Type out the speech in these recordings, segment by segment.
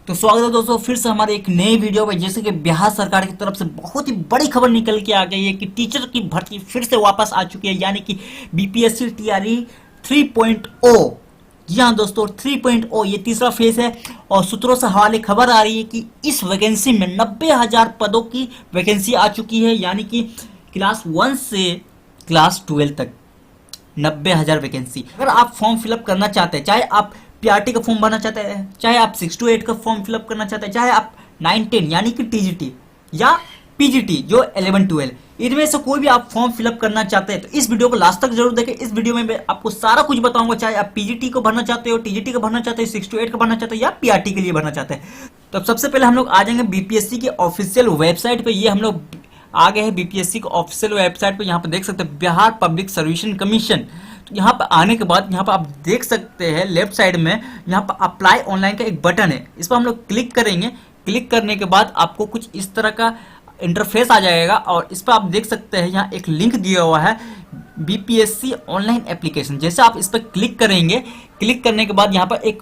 तो स्वागत है दोस्तों फिर से हमारे एक नए वीडियो में। जैसे कि बिहार सरकार की तरफ से बहुत ही बड़ी खबर निकल के आ गई है कि टीचर की भर्ती फिर से वापस आ चुकी है, यानी कि बीपीएससी टीआरई 3.0। जी हाँ दोस्तों, 3.0 ये तीसरा फेज है। और सूत्रों से हवाले खबर आ रही है कि इस वैकेंसी में 90,000 पदों की वैकेंसी आ चुकी है, यानी कि क्लास 1 से क्लास 12 तक 90,000 वैकेंसी। अगर आप फॉर्म फिलअप करना चाहते हैं, चाहे आप पीआरटी का फॉर्म भरना चाहते हैं, चाहे आप 6 to 8 का फॉर्म फिलअप करना चाहते हैं, चाहे आप 9-10 यानी कि टीजीटी या पीजीटी जो 11-12, इनमें से कोई भी आप फॉर्म फिलअप करना चाहते हैं तो इस वीडियो को लास्ट तक जरूर देखें। इस वीडियो में मैं आपको सारा कुछ बताऊंगा, चाहे आप पीजीटी को भरना चाहते हो, टीजीटी को भरना चाहते हो, 6 to 8 का भरना चाहते हो या पीआरटी के लिए भरना चाहते हैं। तो अब सबसे पहले हम लोग आ जाएंगे बीपीएससी के ऑफिशियल वेबसाइट पे। ये हम लोग आ गए हैं बीपीएससी के ऑफिशियल वेबसाइट पे। यहाँ पे देख सकते हैं बिहार पब्लिक सर्विस कमीशन। तो यहाँ पर आने के बाद यहाँ पर आप देख सकते हैं लेफ्ट साइड में यहाँ पर अप्लाई ऑनलाइन का एक बटन है, इस पर हम लोग क्लिक करेंगे। क्लिक करने के बाद आपको कुछ इस तरह का इंटरफेस आ जाएगा और इस पर आप देख सकते हैं यहाँ एक लिंक दिया हुआ है बीपीएससी ऑनलाइन एप्लीकेशन। जैसे आप इस पर क्लिक करेंगे, क्लिक करने के बाद यहाँ पर एक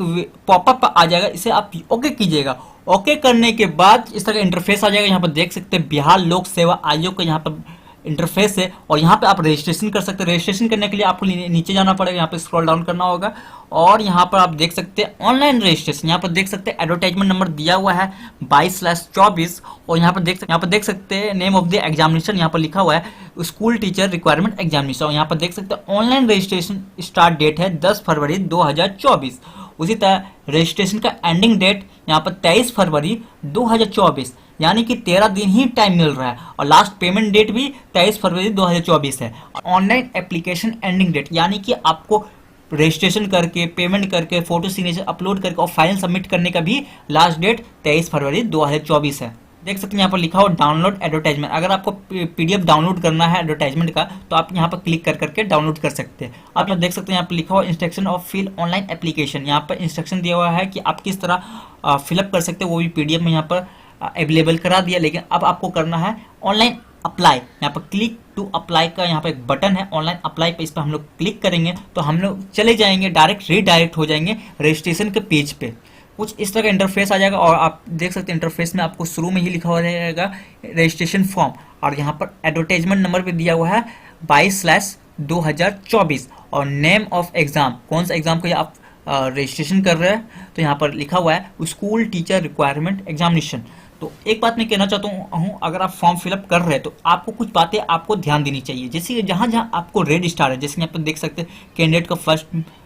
पॉपअप आ जाएगा, इसे आप ओके कीजिएगा। ओके करने के बाद इस तरह का इंटरफेस आ जाएगा। यहाँ पर देख सकते हैं बिहार लोक सेवा आयोग का यहाँ पर इंटरफेस है और यहाँ पे आप रजिस्ट्रेशन कर सकते हैं। रजिस्ट्रेशन करने के लिए आपको नीचे जाना पड़ेगा, यहाँ पे स्क्रॉल डाउन करना होगा और यहाँ पर आप देख सकते हैं ऑनलाइन रजिस्ट्रेशन। यहाँ पर देख सकते हैं एडवर्टाइजमेंट नंबर दिया हुआ है 22/24 और यहाँ पर देख सकते हैं नेम ऑफ द एग्जामिनेशन यहाँ पर लिखा हुआ है स्कूल टीचर रिक्वायरमेंट एग्जामिनेशन। और यहाँ पर देख सकते हैं ऑनलाइन रजिस्ट्रेशन स्टार्ट डेट है 10 फरवरी 2024। उसी तरह रजिस्ट्रेशन का एंडिंग डेट यहाँ पर 23 फरवरी 2024, यानी कि 13 दिन ही टाइम मिल रहा है। और लास्ट पेमेंट डेट भी 23 फरवरी 2024 है। ऑनलाइन एप्लीकेशन एंडिंग डेट यानी कि आपको रजिस्ट्रेशन करके पेमेंट करके फोटो सिग्नेचर अपलोड करके और फाइल सबमिट करने का भी लास्ट डेट 23 फरवरी 2024 है। देख सकते हैं यहाँ पर लिखा हो डाउनलोड एडवर्टाइजमेंट। अगर आपको पीडीएफ डाउनलोड करना है एडवर्टाइजमेंट का तो आप यहाँ पर क्लिक कर करके डाउनलोड कर सकते हैं। आप यहाँ देख सकते हैं यहाँ पर लिखा हुआ instruction of fill online application. यहाँ पर इंस्ट्रक्शन दिया हुआ है कि आप किस तरह फिलअप कर सकते हैं, वो भी पीडीएफ में यहाँ पर अवेलेबल करा दिया। लेकिन अब आपको करना है ऑनलाइन अप्लाई। यहाँ पर क्लिक टू अप्लाई का यहाँ पर एक बटन है ऑनलाइन अप्लाई पे, इस पर हम लोग क्लिक करेंगे तो हम लोग चले जाएंगे डायरेक्ट रीडायरेक्ट हो जाएंगे रजिस्ट्रेशन के पेज पे। कुछ इस तरह का इंटरफेस आ जाएगा और आप देख सकते हैं इंटरफेस में आपको शुरू में ही लिखा हो जाएगा रजिस्ट्रेशन फॉर्म और यहाँ पर एडवर्टाइजमेंट नंबर पे दिया हुआ है 22/2024 और नेम ऑफ एग्जाम, कौन सा एग्जाम को आप रजिस्ट्रेशन कर रहे हैं तो यहाँ पर लिखा हुआ है स्कूल टीचर रिक्वायरमेंट एग्जामिनेशन। तो एक बात मैं कहना चाहता हूँ, अगर आप फॉर्म फिलअप कर रहे हैं तो आपको कुछ बातें आपको ध्यान देनी चाहिए। जैसे जहाँ जहाँ आपको रेड स्टार है, जैसे यहाँ पर देख सकते हैं कैंडिडेट का फर्स्ट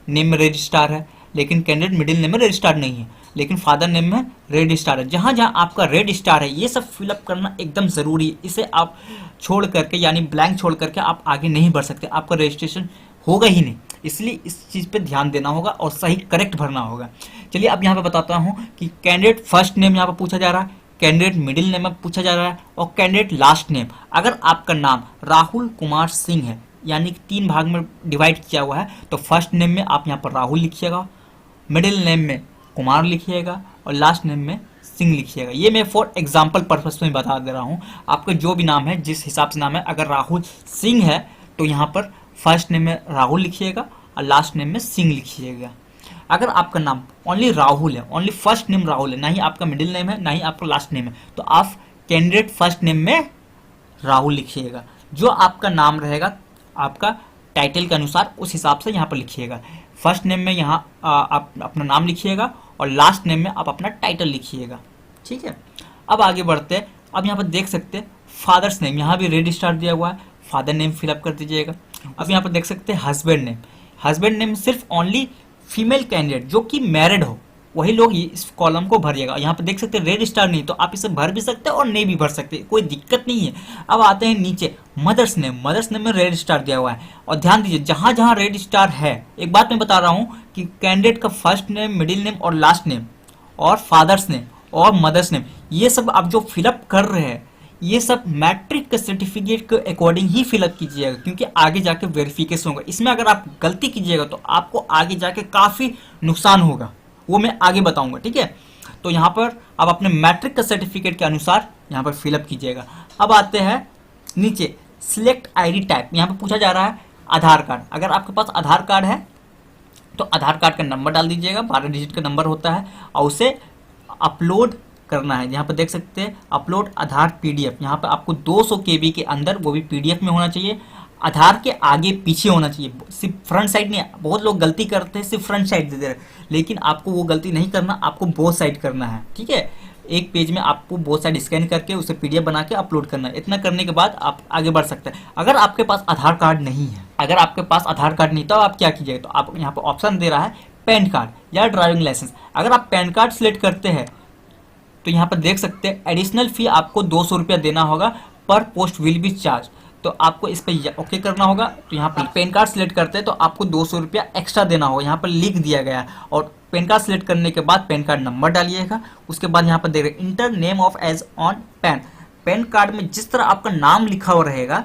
नेम में रेड स्टार है लेकिन कैंडिडेट मिडिल नेम में रेड स्टार नहीं है, लेकिन फादर नेम में रेड स्टार है। जहाँ जहाँ आपका रेड स्टार है ये सब फिलअप करना एकदम ज़रूरी है। इसे आप छोड़ करके यानी ब्लैंक छोड़ करके आप आगे नहीं बढ़ सकते, आपका रजिस्ट्रेशन होगा ही नहीं। इसलिए इस चीज़ पे ध्यान देना होगा और सही करेक्ट भरना होगा। चलिए अब यहाँ पे बताता हूँ कि कैंडिडेट फर्स्ट नेम यहाँ पर पूछा जा रहा है, कैंडिडेट मिडिल नेम में पूछा जा रहा है और कैंडिडेट लास्ट नेम। अगर आपका नाम राहुल कुमार सिंह है यानी कि 3 भाग में डिवाइड किया हुआ है तो फर्स्ट नेम में आप यहाँ पर राहुल लिखिएगा, मिडिल नेम में कुमार लिखिएगा और लास्ट नेम में सिंह लिखिएगा। ये मैं फॉर एग्जाम्पल पर्पस में बता दे रहा हूँ। आपका जो भी नाम है, जिस हिसाब से नाम है, अगर राहुल सिंह है तो यहाँ पर फर्स्ट नेम में राहुल लिखिएगा और लास्ट नेम में सिंह लिखिएगा। अगर आपका नाम ओनली राहुल है, ओनली फर्स्ट नेम राहुल है, ना ही आपका मिडिल नेम है ना ही आपका लास्ट नेम है, तो आप कैंडिडेट फर्स्ट नेम में राहुल लिखिएगा। जो आपका नाम रहेगा आपका टाइटल के अनुसार उस हिसाब से यहाँ पर लिखिएगा। फर्स्ट नेम में यहाँ आप अपना नाम लिखिएगा और लास्ट नेम में आप अपना टाइटल लिखिएगा। ठीक है, अब आगे बढ़ते हैं। अब यहाँ पर देख सकते हैं फादर्स नेम, यहाँ भी रेड स्टार दिया हुआ है, फादर नेम फिलअप कर दीजिएगा। अब यहाँ पर देख सकते हैं हस्बैंड नेम। हस्बैंड नेम सिर्फ ओनली फीमेल कैंडिडेट जो कि मैरिड हो वही लोग इस कॉलम को भरिएगा। यहाँ पे देख सकते हैं रेड स्टार नहीं, तो आप इसे भर भी सकते हैं और नहीं भी भर सकते, कोई दिक्कत नहीं है। अब आते हैं नीचे मदर्स नेम। मदर्स नेम में रेड स्टार दिया हुआ है और ध्यान दीजिए जहाँ जहाँ रेड स्टार है, एक बात मैं बता रहा हूँ कि कैंडिडेट का फर्स्ट नेम, मिडिल नेम और लास्ट नेम और फादर्स नेम और मदर्स नेम, ये सब आप जो फिलअप कर रहे हैं ये सब मैट्रिक के सर्टिफिकेट के अकॉर्डिंग ही फिलअप कीजिएगा, क्योंकि आगे जाके वेरिफिकेशन होगा। इसमें अगर आप गलती कीजिएगा तो आपको आगे जाके काफ़ी नुकसान होगा, वो मैं आगे बताऊंगा। ठीक है, तो यहाँ पर आप अपने मैट्रिक का सर्टिफिकेट के अनुसार यहाँ पर फिलअप कीजिएगा। अब आते हैं नीचे सिलेक्ट आईडी टाइप। यहाँ पर पूछा जा रहा है आधार कार्ड। अगर आपके पास आधार कार्ड है तो आधार कार्ड का नंबर डाल दीजिएगा, 12 डिजिट का नंबर होता है और उसे अपलोड करना है। यहाँ पर देख सकते हैं अपलोड आधार पीडीएफ, यहाँ पर आपको 200 केबी के अंदर, वो भी पीडीएफ में होना चाहिए, आधार के आगे पीछे होना चाहिए, सिर्फ फ्रंट साइड नहीं। बहुत लोग गलती करते हैं सिर्फ फ्रंट साइड दे दे रहे, लेकिन आपको वो गलती नहीं करना, आपको बोथ साइड करना है, ठीक है। एक पेज में आपको बोथ साइड स्कैन करके उसे पीडीएफ बना के अपलोड करना है। इतना करने के बाद आप आगे बढ़ सकते हैं। अगर आपके पास आधार कार्ड नहीं है, अगर आपके पास आधार कार्ड नहीं तो आप क्या कीजिएगा, तो आप यहाँ पर ऑप्शन दे रहा है पैन कार्ड या ड्राइविंग लाइसेंस। अगर आप पैन कार्ड सिलेक्ट करते हैं तो यहाँ पर देख सकते हैं एडिशनल फी आपको 200 रुपया देना होगा, पर पोस्ट विल बी चार्ज। तो आपको इस पर ओके करना होगा। तो यहाँ पर पैन कार्ड सिलेक्ट करते हैं तो आपको 200 रुपया एक्स्ट्रा देना होगा, यहाँ पर लिख दिया गया है। और पैन कार्ड सिलेक्ट करने के बाद पैन कार्ड नंबर डालिएगा। उसके बाद यहाँ पर देख रहे हैं enter name of age on PAN. PAN card में जिस तरह आपका नाम लिखा हुआ रहेगा,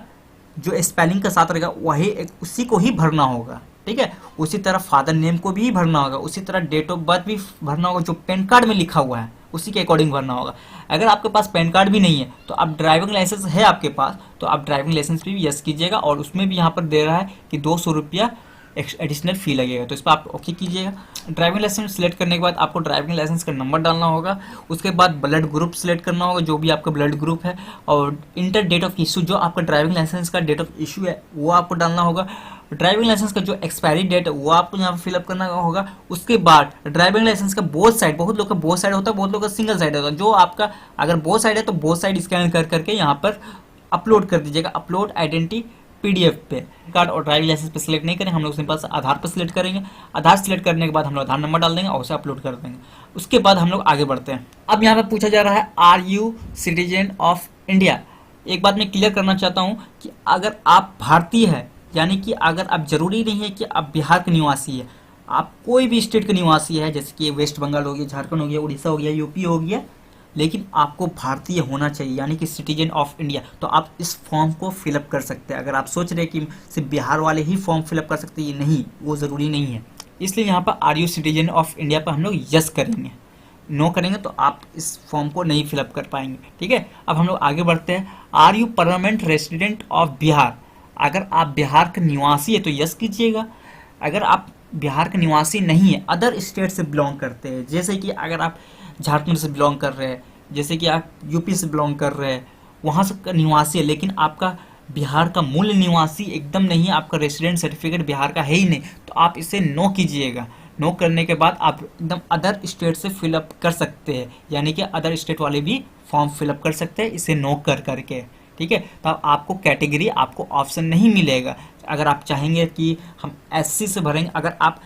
जो स्पेलिंग के साथ रहेगा, वही उसी को ही भरना होगा, ठीक है। उसी तरह फादर नेम को भी भरना होगा, उसी तरह डेट ऑफ बर्थ भी भरना होगा, जो पैन कार्ड में लिखा हुआ है उसी के अकॉर्डिंग भरना होगा। अगर आपके पास पैन कार्ड भी नहीं है तो आप ड्राइविंग लाइसेंस है आपके पास, तो आप ड्राइविंग लाइसेंस भी यस कीजिएगा। और उसमें भी यहाँ पर दे रहा है कि 200 रुपया एडिशनल फी लगेगा, तो इस पर आप ओके कीजिएगा। ड्राइविंग लाइसेंस सिलेक्ट करने के बाद आपको ड्राइविंग लाइसेंस का नंबर डालना होगा। उसके बाद ब्लड ग्रुप सिलेक्ट करना होगा, जो भी आपका ब्लड ग्रुप है। और इंटर डेट ऑफ इशू, जो आपका ड्राइविंग लाइसेंस का डेट ऑफ इशू है वो आपको डालना होगा। ड्राइविंग लाइसेंस का जो एक्सपायरी डेट है वो आपको यहाँ पर फिलअप करना होगा। उसके बाद ड्राइविंग लाइसेंस का बोथ साइड, बहुत लोग का बोथ साइड होता है, बहुत लोग का सिंगल साइड होता है। जो आपका अगर बोथ साइड है तो बोथ साइड स्कैन कर करके यहाँ पर अपलोड कर दीजिएगा, अपलोड आइडेंटिटी पीडीएफ पे। कार्ड और ड्राइविंग लाइसेंस पे सिलेक्ट नहीं करेंगे, हम लोग सिंपल आधार पर सिलेक्ट करेंगे। आधार सिलेक्ट करने के बाद हम लोग आधार नंबर डाल देंगे और उसे अपलोड कर देंगे। उसके बाद हम लोग आगे बढ़ते हैं। अब यहाँ पर पूछा जा रहा है are you citizen of India. एक बात मैं क्लियर करना चाहता हूँ कि अगर आप भारतीय है, यानी कि अगर आप, जरूरी नहीं है कि आप बिहार के निवासी है, आप कोई भी स्टेट के निवासी है, जैसे कि वेस्ट बंगाल हो गया, झारखंड हो गया, उड़ीसा हो गया, यूपी हो गया, लेकिन आपको भारतीय होना चाहिए, यानी कि सिटीजन ऑफ इंडिया, तो आप इस फॉर्म को फिलअप कर सकते हैं। अगर आप सोच रहे हैं कि सिर्फ बिहार वाले ही फॉर्म फिलअप कर सकते हैं, ये नहीं, वो ज़रूरी नहीं है। इसलिए यहाँ पर are you citizen of India पर हम लोग यस करेंगे, नो करेंगे तो आप इस फॉर्म को नहीं फिलअप कर पाएंगे, ठीक है। अब हम लोग आगे बढ़ते हैं। Are you permanent resident of Bihar. अगर आप बिहार के निवासी है तो यस कीजिएगा। अगर आप बिहार के निवासी नहीं है, अदर स्टेट से बिलोंग करते हैं, जैसे कि अगर आप झारखंड से बिलोंग कर रहे हैं, जैसे कि आप यूपी से बिलोंग कर रहे हैं, वहाँ से निवासी है, लेकिन आपका बिहार का मूल निवासी एकदम नहीं है, आपका रेसिडेंट सर्टिफिकेट बिहार का है ही नहीं, तो आप इसे नो कीजिएगा। नो करने के बाद आप एकदम अदर स्टेट से फिलअप कर सकते हैं, यानी कि अदर स्टेट वाले भी फॉर्म फिलअप कर सकते हैं इसे नो कर करके, ठीक है। तब आपको कैटेगरी, आपको ऑप्शन नहीं मिलेगा। अगर आप चाहेंगे कि हम एससी से भरेंगे, अगर आप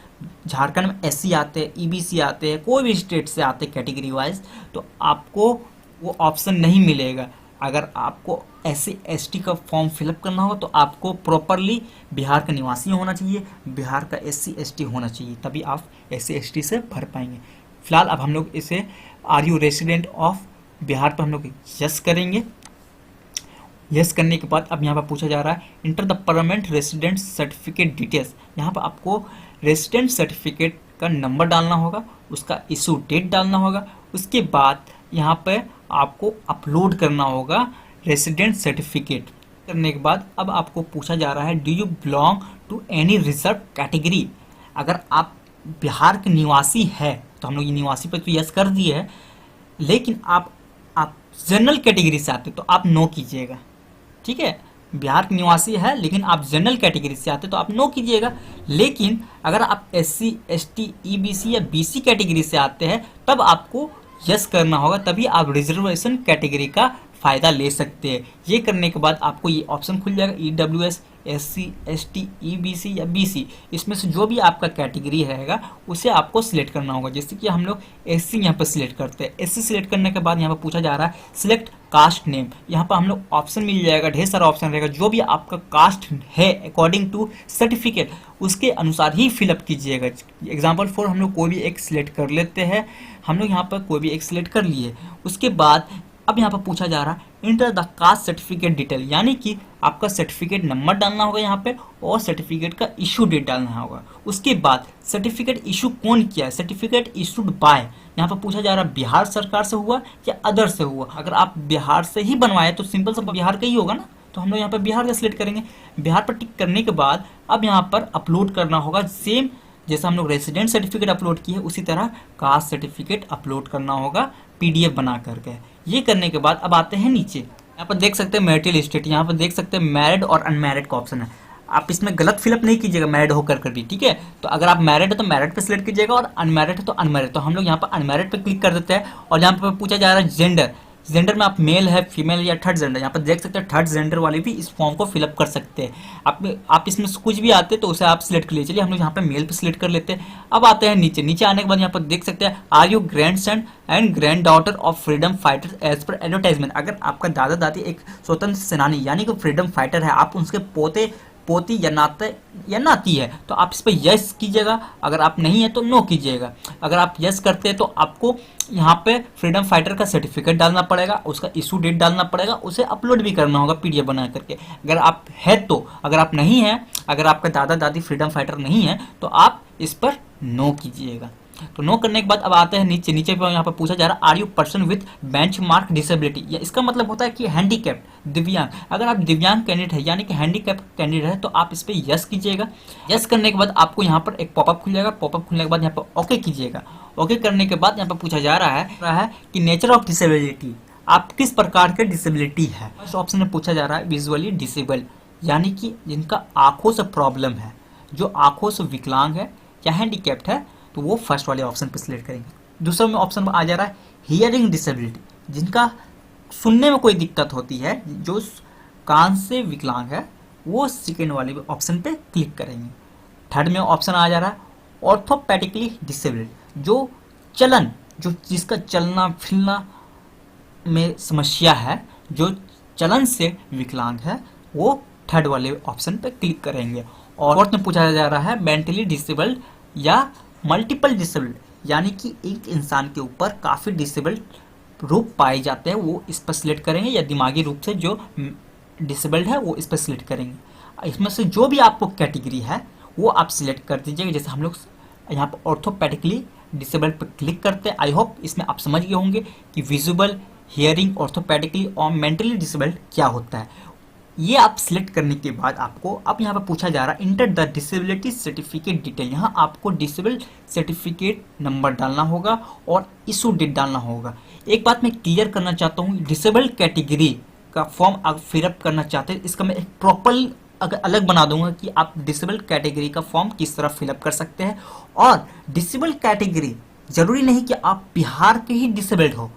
झारखंड में एससी आते हैं, ईबीसी आते हैं, कोई भी स्टेट से आते हैं कैटेगरी वाइज, तो आपको वो ऑप्शन नहीं मिलेगा। अगर आपको एससी एसटी का फॉर्म फिलअप करना होगा तो आपको प्रॉपरली बिहार का निवासी होना चाहिए, बिहार का एससी एसटी होना चाहिए, तभी आप एससी एसटी से भर पाएंगे। फिलहाल अब हम लोग इसे are you resident of Bihar पर हम लोग यस करेंगे। यस करने के बाद अब यहाँ पर पूछा जा रहा है enter the permanent resident certificate details. यहाँ पर आपको रेसिडेंट सर्टिफिकेट का नंबर डालना होगा, उसका इशू डेट डालना होगा। उसके बाद यहाँ पे आपको अपलोड करना होगा रेसिडेंट सर्टिफिकेट। करने के बाद अब आपको पूछा जा रहा है do you belong to any reserve category. अगर आप बिहार के निवासी है तो हम लोग ये निवासी पर तो यस कर दिए है, लेकिन आप जनरल कैटेगरी से आते तो आप नो कीजिएगा, ठीक है। बिहार के निवासी है लेकिन आप जनरल कैटेगरी से आते तो आप नो कीजिएगा। लेकिन अगर आप एससी एसटी ईबीसी या बीसी कैटेगरी से आते हैं तब आपको यस करना होगा, तभी आप रिजर्वेशन कैटेगरी का फ़ायदा ले सकते हैं। ये करने के बाद आपको ये ऑप्शन खुल जाएगा ईडब्ल्यूएस, एससी एसटी ईबीसी या बीसी, इसमें से जो भी आपका कैटेगरी रहेगा उसे आपको सिलेक्ट करना होगा। जैसे कि हम लोग एससी यहाँ पर सिलेक्ट करते हैं। एससी सिलेक्ट करने के बाद यहाँ पर पूछा जा रहा है सिलेक्ट कास्ट नेम। यहाँ पर हम लोग ऑप्शन मिल जाएगा, ढेर सारा ऑप्शन रहेगा, जो भी आपका कास्ट है अकॉर्डिंग टू सर्टिफिकेट उसके अनुसार ही फिलअप कीजिएगा। एग्जाम्पल फॉर हम लोग कोई भी एक सिलेक्ट कर लेते हैं, हम लोग यहाँ पर कोई भी एक सिलेक्ट कर लिए। उसके बाद अब यहाँ पर पूछा जा रहा है enter the caste certificate detail, यानी कि आपका सर्टिफिकेट नंबर डालना होगा यहाँ पे और सर्टिफिकेट का इशू डेट डालना होगा। उसके बाद सर्टिफिकेट इशू कौन किया है, सर्टिफिकेट इशूड बाय, यहाँ पर पूछा जा रहा है बिहार सरकार से हुआ या अदर से हुआ। अगर आप बिहार से ही बनवाए तो सिंपल सा बिहार का ही होगा ना, तो हम लोग यहाँ पर बिहार का सिलेक्ट करेंगे। बिहार पर टिक करने के बाद अब यहाँ पर अपलोड करना होगा सेम जैसे हम लोग रेसिडेंट सर्टिफिकेट अपलोड किए उसी तरह कास्ट सर्टिफिकेट अपलोड करना होगा पीडीएफ बना करके। ये करने के बाद अब आते हैं नीचे, यहाँ पर देख सकते हैं मैरिटल स्टेट, यहाँ पर देख सकते हैं मैरिड और अनमैरिड का ऑप्शन है। आप इसमें गलत फिलअप नहीं कीजिएगा मैरिड होकर कर भी, ठीक है। तो अगर आप मैरिड है तो मैरिड पे सिलेक्ट कीजिएगा और अनमैरिड है तो अनमैरिड। तो हम लोग यहाँ पर अनमैरिड पे क्लिक कर देते हैं और यहाँ पर पूछा जा रहा है जेंडर, जेंडर में आप मेल है फीमेल या थर्ड जेंडर, यहाँ पर देख सकते हैं थर्ड जेंडर वाले भी इस फॉर्म को फिलअप कर सकते हैं। आप इसमें से कुछ भी आते तो उसे आप सिलेक्ट कर लीजिए। चलिए हम लोग यहाँ पे मेल पे सिलेक्ट कर लेते हैं। अब आते हैं नीचे, नीचे आने के बाद यहाँ पर देख सकते हैं are you grandson and granddaughter of freedom fighter as पर एडवर्टाइजमेंट। अगर आपका दादा दादी एक स्वतंत्र सेनानी यानी कि फ्रीडम फाइटर है, आप उनके पोते पोती या नाती है तो आप इस पर यस कीजिएगा, अगर आप नहीं है तो नो कीजिएगा। अगर आप यस करते हैं तो आपको यहाँ पे फ्रीडम फाइटर का सर्टिफिकेट डालना पड़ेगा, उसका इशू डेट डालना पड़ेगा, उसे अपलोड भी करना होगा पीडीएफ बना करके। अगर आप है तो, अगर आप नहीं है, अगर आपका दादा दादी फ्रीडम फाइटर नहीं है तो आप इस पर नो कीजिएगा। तो नो करने के बाद अब आते हैं नीचे, नीचे पे यहाँ पर पूछा जा रहा है are you person with benchmark disability, या इसका मतलब होता है कि हैंडीकैप्ड, दिव्यांग। अगर आप दिव्यांग कैंडिडेट है यानी कि हैंडीकैप्ड कैंडिडेट है तो आप इस पर यस कीजिएगा। यस करने के बाद आपको यहाँ पर एक पॉपअप खुल जाएगा, पॉपअप खुलने के बाद यहाँ पर ओके कीजिएगा। ओके करने के बाद यहाँ पर पूछा जा रहा है कि नेचर ऑफ डिसेबिलिटी, आप किस प्रकार के डिसेबिलिटी है। फर्स्ट ऑप्शन में पूछा जा रहा है विजुअली डिसेबल, यानी कि जिनका आंखों से प्रॉब्लम है, जो आंखों से विकलांग है या हैंडीकैप्ड है, तो वो फर्स्ट वाले ऑप्शन पर सिलेक्ट करेंगे। दूसरा में ऑप्शन में आ जा रहा है हियरिंग डिसेबिलिटी, जिनका सुनने में कोई दिक्कत होती है, जो कान से विकलांग है, वो सेकेंड वाले ऑप्शन पे क्लिक करेंगे। थर्ड में ऑप्शन आ जा रहा है ऑर्थोपेडिकली डिसेबल्ड, जो जिसका चलना फिरना में समस्या है, जो चलन से विकलांग है, वो थर्ड वाले ऑप्शन पे क्लिक करेंगे। और फोर्थ में पूछा जा रहा है मेंटली डिसेबल्ड या मल्टीपल डिसेबल्ड, यानी कि एक इंसान के ऊपर काफ़ी डिसेबल्ड रूप पाए जाते हैं, वो इस पर सिलेक्ट करेंगे, या दिमागी रूप से जो डिसेबल्ड है वो इस पर सिलेक्ट करेंगे। इसमें से जो भी आपको कैटेगरी है वो आप सिलेक्ट कर दीजिएगा। जैसे हम लोग यहाँ पर ऑर्थोपेडिकली डिसेबल्ड पर क्लिक करते हैं। आई होप इसमें आप समझ गए होंगे कि विजुअल, हियरिंग, ऑर्थोपेडिकली और मेंटली डिसेबल्ड क्या होता है। ये आप सिलेक्ट करने के बाद आपको अब यहाँ पर पूछा जा रहा है enter the disability certificate detail. यहाँ आपको डिसेबल सर्टिफिकेट नंबर डालना होगा और इशू डेट डालना होगा। एक बात मैं क्लियर करना चाहता हूँ, डिसेबल कैटेगरी का फॉर्म आप फिलअप करना चाहते हैं, इसका मैं एक प्रॉपर अगर अलग बना दूंगा कि आप डिसेबल कैटेगरी का फॉर्म किस तरह फिलअप कर सकते हैं। और डिसेबल कैटेगरी जरूरी नहीं कि आप बिहार के ही डिसेबल्ड हो,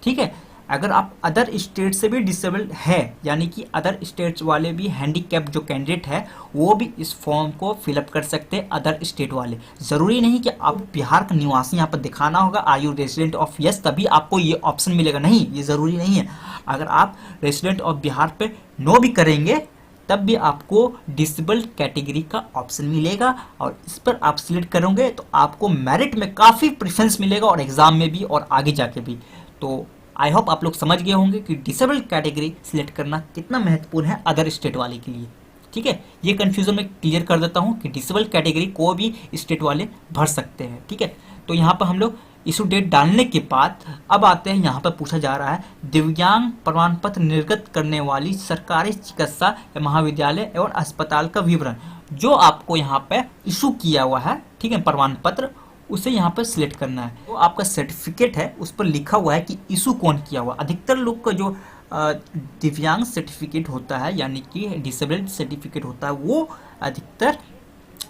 ठीक है। अगर आप अदर स्टेट से भी डिसेबल्ड है, यानी कि अदर स्टेट्स वाले भी हैंडीकैप जो कैंडिडेट है वो भी इस फॉर्म को फिलअप कर सकते हैं, अदर स्टेट वाले। ज़रूरी नहीं कि आप बिहार का निवासी यहाँ पर दिखाना होगा are you resident of yes तभी आपको ये ऑप्शन मिलेगा, नहीं, ये ज़रूरी नहीं है। अगर आप रेजिडेंट ऑफ बिहार पे नो भी करेंगे तब भी आपको डिसेबल्ड कैटेगरी का ऑप्शन मिलेगा और इस पर आप सिलेक्ट करोगे तो आपको मेरिट में काफ़ी प्रेफरेंस मिलेगा और एग्ज़ाम में भी और आगे जाके भी। तो आई होप आप लोग समझ गए होंगे कि डिसेबल्ड कैटेगरी सिलेक्ट करना कितना महत्वपूर्ण है अदर स्टेट वाले के लिए, ठीक है। ये कन्फ्यूजन मैं क्लियर कर देता हूँ कि डिसेबल्ड कैटेगरी को भी स्टेट वाले भर सकते हैं, ठीक है। तो यहाँ पर हम लोग इशू डेट डालने के बाद अब आते हैं, यहाँ पर पूछा जा रहा है दिव्यांग प्रमाण पत्र निर्गत करने वाली सरकारी चिकित्सा या महाविद्यालय एवं अस्पताल का विवरण, जो आपको यहाँ पे इशू किया हुआ है, ठीक है, प्रमाण पत्र, उसे यहाँ पर सिलेक्ट करना है। तो आपका सर्टिफिकेट है उस पर लिखा हुआ है कि इशू कौन किया हुआ। अधिकतर लोग का जो दिव्यांग सर्टिफिकेट होता है यानी कि डिसेबल्ड सर्टिफिकेट होता है वो अधिकतर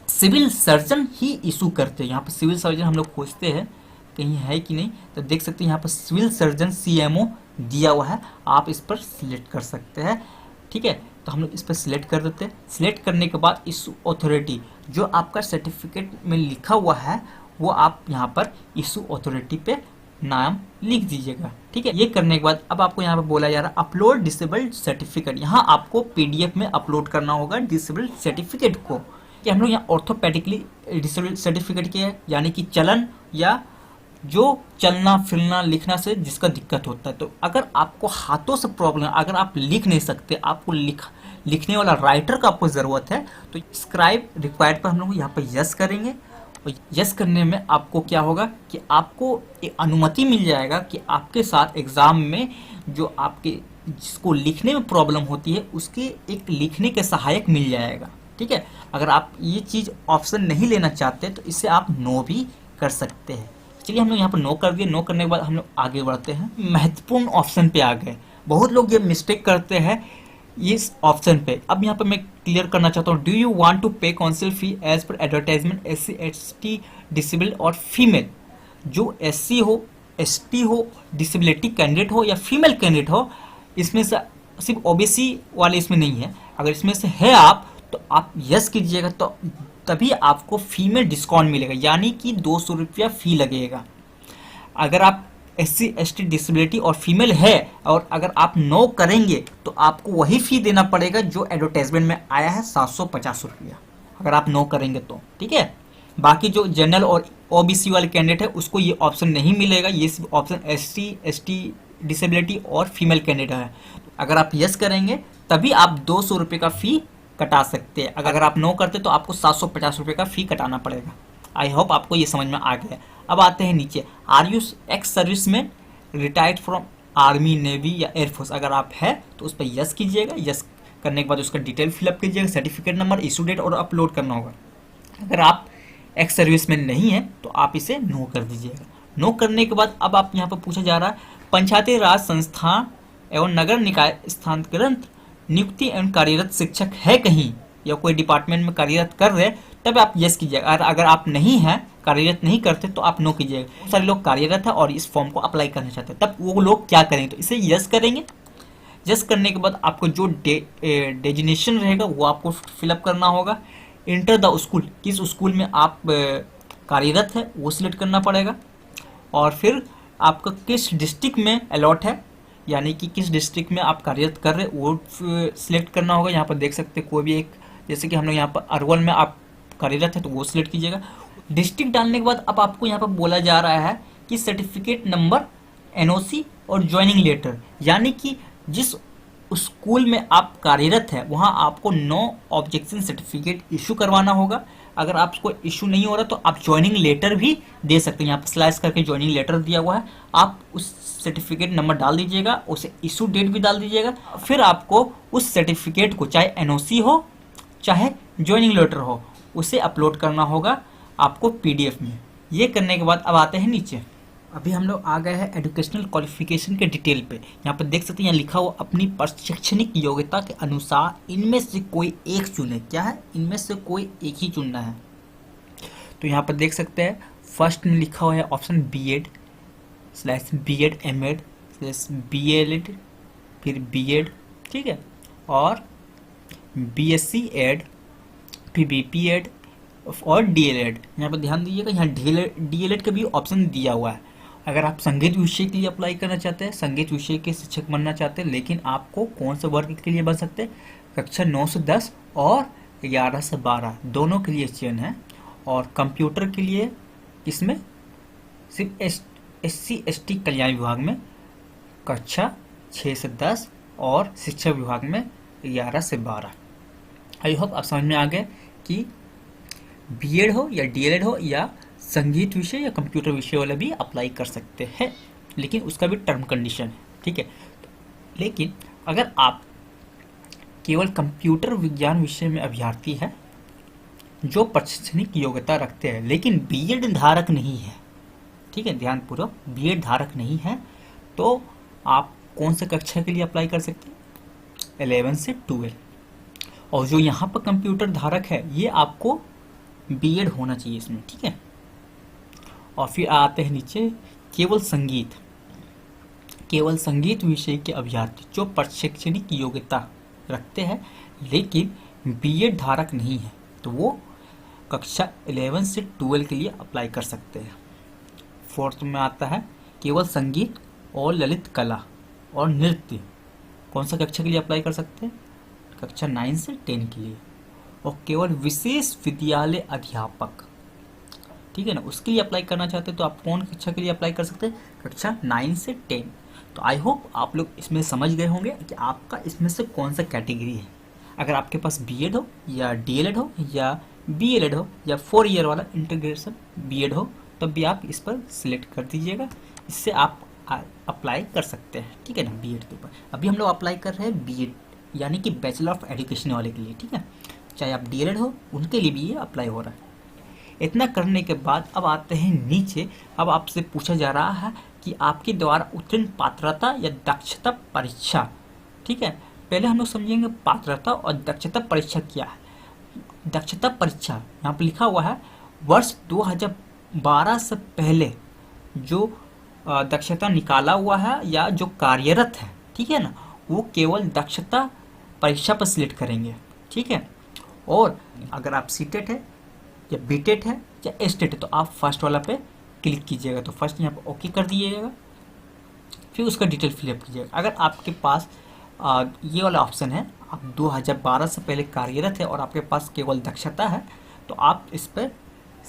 सिविल सर्जन ही इशू करते हैं। यहाँ पर सिविल सर्जन हम लोग खोजते हैं कहीं है कि नहीं, तो देख सकते हैं यहाँ पर सिविल सर्जन CMO दिया हुआ है, आप इस पर सिलेक्ट कर सकते हैं, ठीक है। तो हम लोग इस पर सिलेक्ट कर देते हैं। सिलेक्ट करने के बाद इशू अथॉरिटी जो आपका सर्टिफिकेट में लिखा हुआ है वो आप यहाँ पर इशू अथॉरिटी पे नाम लिख दीजिएगा, ठीक है। ये करने के बाद अब आपको यहाँ पर बोला जा रहा है अपलोड डिसेबल्ड सर्टिफिकेट। यहाँ आपको PDF में अपलोड करना होगा डिसेबल्ड सर्टिफिकेट को। कि हम लोग यहाँ ऑर्थोपेडिकली डिसेबल्ड सर्टिफिकेट के यानी कि चलन या जो चलना फिरना लिखना से जिसका दिक्कत होता है। तो अगर आपको हाथों से प्रॉब्लम, अगर आप लिख नहीं सकते, आपको लिखने वाला राइटर का आपको ज़रूरत है, तो स्क्राइब रिक्वायर्ड पर हम लोग यहाँ पर यस करेंगे। और यस करने में आपको क्या होगा कि आपको एक अनुमति मिल जाएगा कि आपके साथ एग्ज़ाम में जो आपके जिसको लिखने में प्रॉब्लम होती है उसके एक लिखने के सहायक मिल जाएगा, ठीक है। अगर आप ये चीज़ ऑप्शन नहीं लेना चाहते तो इसे आप नो भी कर सकते हैं। चलिए हम लोग यहाँ पर नो कर दिए। नो करने के बाद हम लोग आगे बढ़ते हैं, महत्वपूर्ण ऑप्शन पे आ गए। बहुत लोग ये मिस्टेक करते हैं इस ऑप्शन पे। अब यहाँ पर मैं क्लियर करना चाहता हूँ, do you want to pay council fee as पर एडवर्टाइजमेंट SC ST डिसेबल्ड और फीमेल। जो SC हो, ST हो, डिसेबिलिटी कैंडिडेट हो या फीमेल कैंडिडेट हो, इसमें से सिर्फ OBC वाले इसमें नहीं है। अगर इसमें से है आप तो आप यस कीजिएगा, तो तभी आपको फीमेल डिस्काउंट मिलेगा, यानी कि 200 रुपया फी लगेगा। अगर आप SC ST डिसेबिलिटी और फीमेल है और अगर आप नो करेंगे तो आपको वही फी देना पड़ेगा जो एडवर्टाइजमेंट में आया है, 750 रुपया, अगर आप नो करेंगे तो। ठीक है। बाकी जो जनरल और OBC वाले कैंडिडेट है उसको ये ऑप्शन नहीं मिलेगा, ये सिर्फ ऑप्शन SC ST डिसेबिलिटी और फीमेल कैंडिडेट है। अगर आप यस करेंगे तभी आप 200 रुपये का फी कटा सकते हैं। अगर आप नो करते तो आपको 750 रुपये का फी कटाना पड़ेगा। आई होप आपको ये समझ में आ गया। अब आते हैं नीचे, are you ex serviceman retired from army, navy या एयरफोर्स। अगर आप है तो उस पर यस कीजिएगा। यस करने के बाद उसका डिटेल फिलअप कीजिएगा, सर्टिफिकेट नंबर, इशू डेट और अपलोड करना होगा। अगर आप एक्स सर्विसमैन नहीं है तो आप इसे नो कर दीजिएगा। नो करने के बाद अब आप यहाँ पर पूछा जा रहा है, पंचायती राज संस्थान एवं नगर निकाय स्थानांतरण नियुक्ति एवं कार्यरत शिक्षक है कहीं या कोई डिपार्टमेंट में कार्यरत कर रहे, तब आप यस कीजिएगा। अगर आप नहीं हैं, कार्यरत नहीं करते, तो आप नो कीजिएगा। बहुत सारे लोग कार्यरत है और इस फॉर्म को अप्लाई करना चाहते हैं, तब वो लोग क्या करेंगे, तो इसे यस करेंगे। यस करने के बाद आपको जो डेजिग्नेशन रहेगा वो आपको फिलअप करना होगा। इंटर द स्कूल, किस स्कूल में आप कार्यरत है वो सिलेक्ट करना पड़ेगा। और फिर आपका किस डिस्ट्रिक्ट में अलॉट है, यानी कि किस डिस्ट्रिक्ट में आप कार्यरत कर रहे वो सिलेक्ट करना होगा। यहाँ पर देख सकते हैं कोई भी एक, जैसे कि हम लोग यहाँ पर अरवल में आप कार्यरत है तो वो सिलेक्ट कीजिएगा। डिस्ट्रिक्ट डालने के बाद अब आपको यहाँ पर बोला जा रहा है कि सर्टिफिकेट नंबर, NOC और ज्वाइनिंग लेटर, यानी कि जिस स्कूल में आप कार्यरत है वहाँ आपको नो ऑब्जेक्शन सर्टिफिकेट इशू करवाना होगा। अगर आपको इशू नहीं हो रहा तो आप ज्वाइनिंग लेटर भी दे सकते हैं। यहाँ पर स्लाइस करके ज्वाइनिंग लेटर दिया हुआ है, आप उस सर्टिफिकेट नंबर डाल दीजिएगा, उसे इशू डेट भी डाल दीजिएगा। फिर आपको उस सर्टिफिकेट को, चाहे NOC हो चाहे ज्वाइनिंग लेटर हो, उसे अपलोड करना होगा आपको PDF में। ये करने के बाद अब आते हैं नीचे। अभी हम लोग आ गए हैं एजुकेशनल क्वालिफिकेशन के डिटेल पे। यहाँ पर देख सकते हैं, यहाँ लिखा हुआ अपनी शैक्षणिक योग्यता के अनुसार इनमें से कोई एक चुने। क्या है, इनमें से कोई एक ही चुनना है। तो यहाँ पर देख सकते हैं फर्स्ट में लिखा हुआ है ऑप्शन B.Ed/B.Ed M.Ed/BLed, फिर B.Ed, ठीक है, और BSc Ed, फिर BPEd और DLEd। यहाँ पर ध्यान दीजिएगा, यहाँ DLEd का भी ऑप्शन दिया हुआ है। अगर आप संगीत विषय के लिए अप्लाई करना चाहते हैं, संगीत विषय के शिक्षक बनना चाहते हैं, लेकिन आपको कौन से वर्ग के लिए बन सकते हैं, कक्षा 9 से 10 और 11 से 12 दोनों के लिए चयन है। और कंप्यूटर के लिए इसमें सिर्फ SC ST कल्याण विभाग में कक्षा 6 से 10 और शिक्षा विभाग में 11 से 12। आई होप आप समझ में आ गए कि B.Ed हो या DLEd हो या संगीत विषय या कंप्यूटर विषय वाले भी अप्लाई कर सकते हैं, लेकिन उसका भी टर्म कंडीशन है, ठीक है। लेकिन अगर आप केवल कंप्यूटर विज्ञान विषय में अभ्यर्थी है जो शैक्षणिक योग्यता रखते हैं लेकिन B.Ed धारक नहीं है, ठीक है, ध्यानपूर्वक B.Ed धारक नहीं है, तो आप कौन सा कक्षा के लिए अप्लाई कर सकते हैं, 11 से 12। और जो यहाँ पर कंप्यूटर धारक है ये आपको B.Ed होना चाहिए इसमें, ठीक है। और फिर आते हैं नीचे, केवल संगीत विषय के अभ्यर्थी जो शैक्षणिक योग्यता रखते हैं लेकिन B.Ed धारक नहीं है, तो वो कक्षा 11 से 12 के लिए अप्लाई कर सकते हैं। फोर्थ में आता है केवल संगीत और ललित कला और नृत्य, कौन सा कक्षा के लिए अप्लाई कर सकते हैं, कक्षा 9 से 10 के लिए। और केवल विशेष विद्यालय अध्यापक, ठीक है ना, उसके लिए अप्लाई करना चाहते हैं तो आप कौन कक्षा के लिए अप्लाई कर सकते हैं, कक्षा 9 से 10। तो आई होप आप लोग इसमें समझ गए होंगे कि आपका इसमें से कौन सा कैटेगरी है। अगर आपके पास B.Ed हो या DLEd हो या BLEd हो या 4 ईयर वाला इंटीग्रेशन B.Ed हो, तब भी आप इस पर सिलेक्ट कर दीजिएगा, इससे आप अप्लाई कर सकते हैं, ठीक है ना, B.Ed के ऊपर। अभी हम लोग अप्लाई कर रहे हैं B.Ed यानी कि बैचलर ऑफ एजुकेशन वाले के लिए, ठीक है। चाहे आप डीएलएड हो, उनके लिए भी ये अप्लाई हो रहा है। इतना करने के बाद अब आते हैं नीचे। अब आपसे पूछा जा रहा है कि आपके द्वारा उत्तीर्ण पात्रता या दक्षता परीक्षा। ठीक है, पहले हम लोग समझेंगे पात्रता और दक्षता परीक्षा क्या है। दक्षता परीक्षा यहाँ पर लिखा हुआ है वर्ष 2012 से पहले जो दक्षता निकाला हुआ है या जो कार्यरत है, ठीक है ना, वो केवल दक्षता परीक्षा पर सिलेक्ट करेंगे। ठीक है, और अगर आप सीटेट है या बीटेट है या एस्टेट है तो आप फर्स्ट वाला पे क्लिक कीजिएगा। तो फर्स्ट यहाँ पर ओके कर दीजिएगा, फिर उसका डिटेल फिलअप कीजिएगा। अगर आपके पास ये वाला ऑप्शन है, आप 2012 से पहले कार्यरत है और आपके पास केवल दक्षता है, तो आप इस पर